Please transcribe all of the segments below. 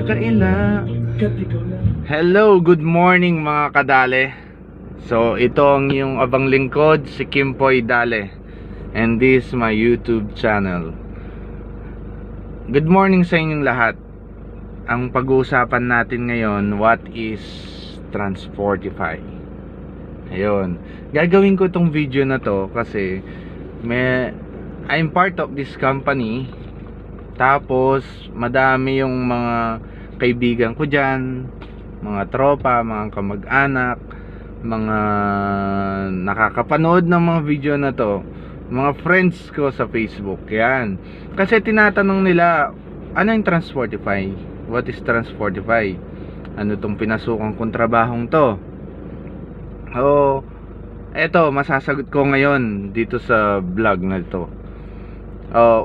kaila. Hello, good morning mga kadale. So ito ang yung abang lingkod, si Kimpoy Dale, and this is my YouTube channel. Good morning sa inyong lahat. Ang pag-uusapan natin ngayon, what is Transportify. Ayun, gagawin ko tong video na to kasi I'm part of this company. Tapos madami yung mga kaibigan ko dyan, mga tropa, mga kamag-anak, mga nakakapanood ng mga video na to, mga friends ko sa Facebook. Yan, kasi tinatanong nila, ano yung Transportify? What is Transportify? Ano tong pinasukan kong trabahong to? Eto, masasagot ko ngayon dito sa vlog na ito.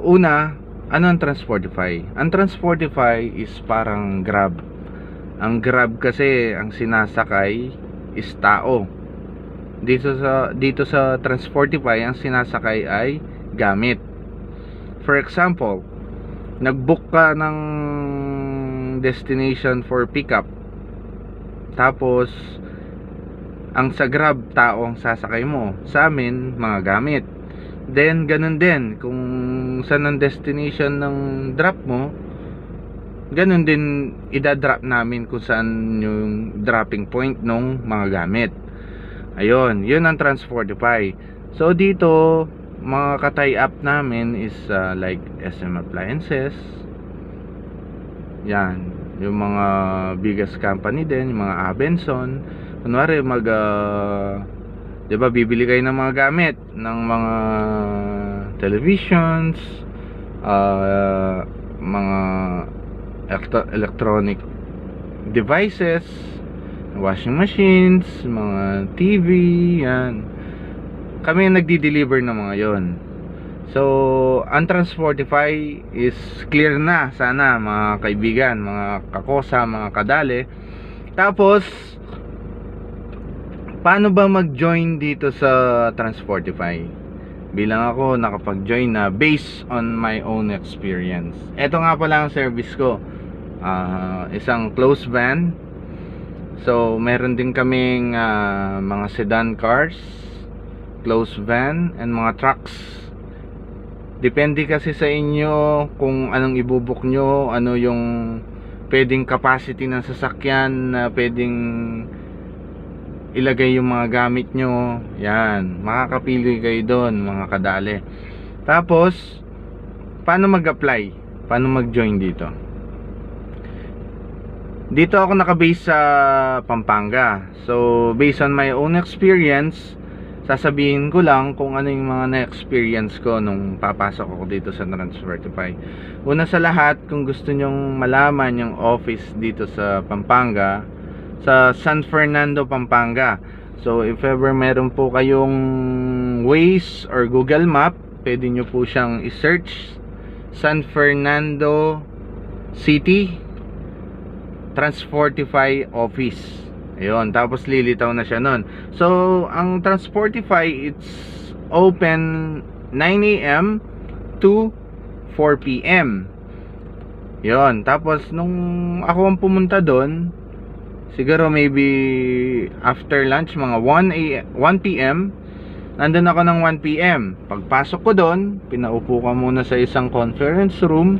Una, ano ang Transportify? Ang Transportify is parang Grab. Ang Grab kasi, ang sinasakay is tao. Dito sa Transportify, ang sinasakay ay gamit. For example, nag-book ka ng destination for pickup. Tapos ang sa Grab, tao ang sasakay mo. Sa amin, mga gamit. Then ganun din kung saan ang destination ng drop mo, ganun din idadrop namin kung saan yung dropping point ng mga gamit. Ayun, yun ang Transportify. So dito, mga ka-tie up namin is like SM Appliances. Yan, yung mga biggest company din, yung mga Abenson. Kunwari diba, bibili kayo ng mga gamit, ng mga televisions, mga electronic devices, washing machines, mga TV, yan. Kami nagdi-deliver ng mga yon. So, ang Transportify is clear na, sana mga kaibigan, mga kakosa, mga kadale. Tapos, paano ba mag-join dito sa Transportify? Bilang ako nakapag-join na based on my own experience. Ito nga pala ang service ko. Isang closed van. So meron din kaming mga sedan cars, closed van, and mga trucks. Depende kasi sa inyo kung anong ibubuk nyo, ano yung pwedeng capacity ng sasakyan na pwedeng ilagay yung mga gamit nyo. Yan, makakapili kayo doon mga kadale. Tapos paano mag-apply? Paano mag-join dito? Dito ako nakabase sa Pampanga. So based on my own experience, sasabihin ko lang kung ano yung mga na-experience ko nung papasok ako dito sa Transportify. Una sa lahat, kung gusto nyong malaman yung office dito sa Pampanga, sa San Fernando, Pampanga. So if ever meron po kayong Waze or Google Map, pwede nyo po siyang i-search San Fernando City Transportify Office. Ayun, tapos lilitaw na siya nun. So ang Transportify, it's open 9 AM to 4 PM. Yun, tapos nung ako ang pumunta doon, siguro maybe after lunch, mga 1 PM, nandun ako ng 1 PM. Pagpasok ko doon, pinaupo ka muna sa isang conference room.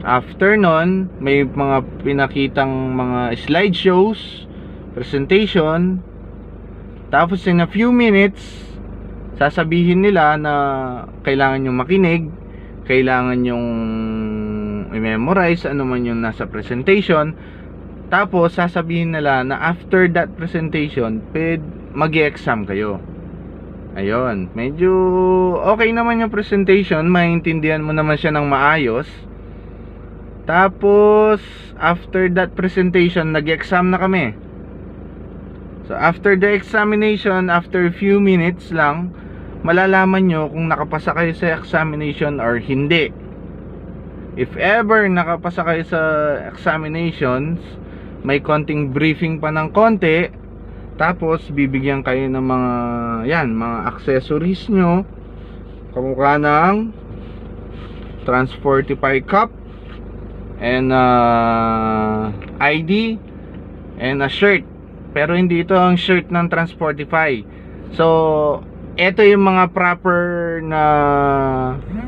After nun, may mga pinakitang mga slideshows, presentation. Tapos in a few minutes, sasabihin nila na kailangan nyo makinig, kailangan nyong i-memorize ano man yung nasa presentation. Tapos sasabihin nila na after that presentation, mag-e-exam kayo. Ayun, medyo okay naman yung presentation, maintindihan mo naman siya ng maayos. Tapos after that presentation, nag-exam na kami. So after the examination, after a few minutes lang, malalaman nyo kung nakapasa kayo sa examination or hindi. If ever nakapasa kayo sa examinations, may konting briefing pa ng konti. Tapos bibigyan kayo ng mga accessories nyo, kamukha ng Transportify cup, and ID and a shirt. Pero hindi ito ang shirt ng Transportify. So ito yung mga proper na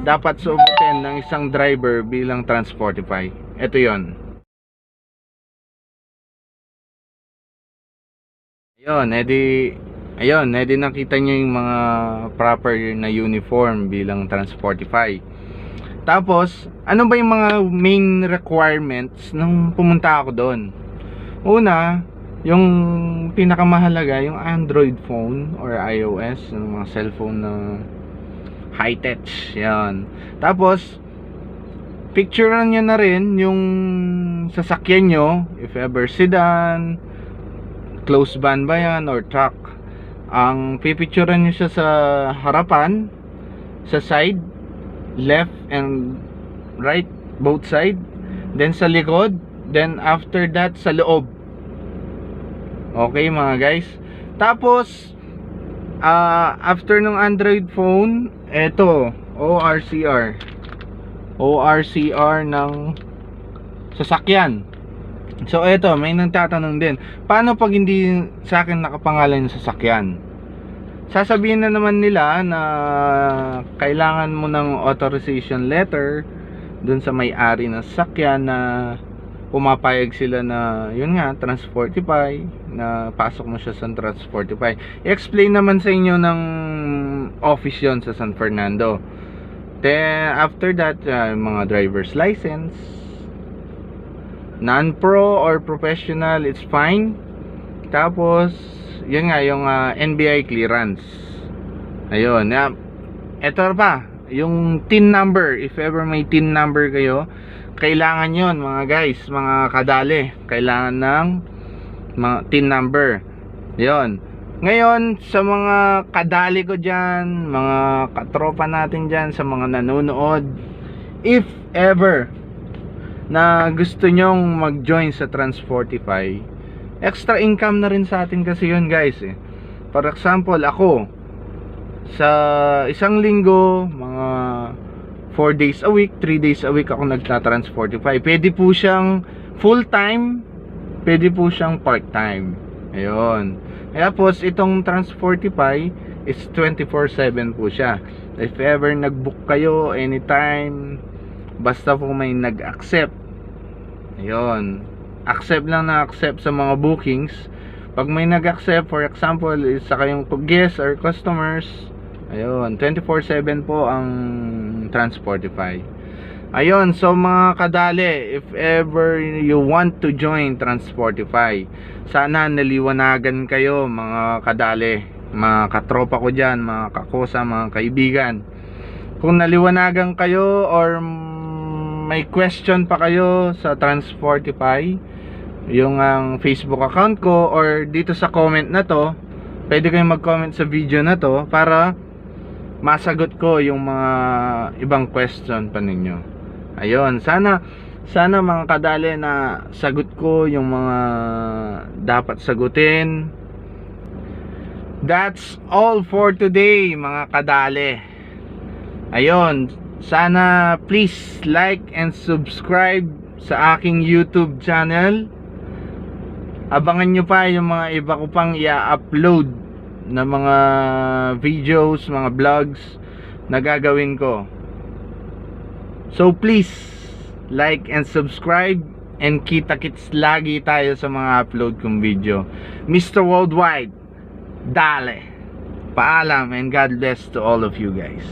dapat suotin ng isang driver bilang Transportify. Ito yon. Ayun, edi nakita nyo yung mga proper na uniform bilang Transportify. Tapos, ano ba yung mga main requirements nung pumunta ako doon? Una, yung pinakamahalaga, yung Android phone or iOS, yung mga cellphone na high-tech, yan. Tapos, picturean nyo na rin yung sasakyan nyo, if ever sedan, closed van ba yan, or truck. Ang pipicturean nyo siya sa harapan, sa side, left and right, both side, then sa likod, then after that sa loob. Okay mga guys. Tapos after ng Android phone, eto ORCR ng sasakyan. So eto, may nagtatanong din, paano pag hindi sa akin nakapangalan yung sasakyan? Sasabihin na naman nila na kailangan mo ng authorization letter dun sa may-ari ng sasakyan na pumapayag sila na yun nga, Transportify, na pasok mo siya sa Transportify. I-explain naman sa inyo ng office yon sa San Fernando. Then after that, mga driver's license, non-pro or professional, it's fine. Tapos yun nga, yung NBI clearance. Ayun, eto pa, yung TIN number. If ever may TIN number kayo, kailangan yon mga guys, mga kadali. Kailangan ng mga TIN number. Yun. Ngayon, sa mga kadali ko dyan, mga katropa natin dyan, sa mga nanonood, if ever na gusto nyong mag-join sa Transportify, extra income na rin sa atin kasi yun guys eh. For example, ako sa isang linggo, mga 4 days a week, 3 days a week ako nagta-Transportify. Pwede po siyang full time, pwede po siyang part time. Ayun. Tapos itong Transportify is 24/7 po siya. If ever nag-book kayo anytime, basta po may nag-accept, ayun, accept lang na accept sa mga bookings. Pag may nag-accept, for example, isa kayong guests or customers, ayun, 24/7 po ang Transportify. Ayun, so mga kadali, if ever you want to join Transportify, sana naliwanagan kayo mga kadali, mga katropa ko dyan, mga kakosa, mga kaibigan. Kung naliwanagan kayo or may question pa kayo sa Transportify, yung ang Facebook account ko or dito sa comment na to, pwede kayong mag-comment sa video na to para masagot ko yung mga ibang question pa ninyo. Ayun, sana mga kadali na sagot ko yung mga dapat sagutin. That's all for today mga kadali. Ayun, sana please like and subscribe sa aking YouTube channel. Abangan nyo pa yung mga iba ko pang i-upload na mga videos, mga vlogs na gagawin ko. So please like and subscribe, and kita-kits lagi tayo sa mga upload kong video. Mr. Worldwide, dale. Paalam and God bless to all of you guys.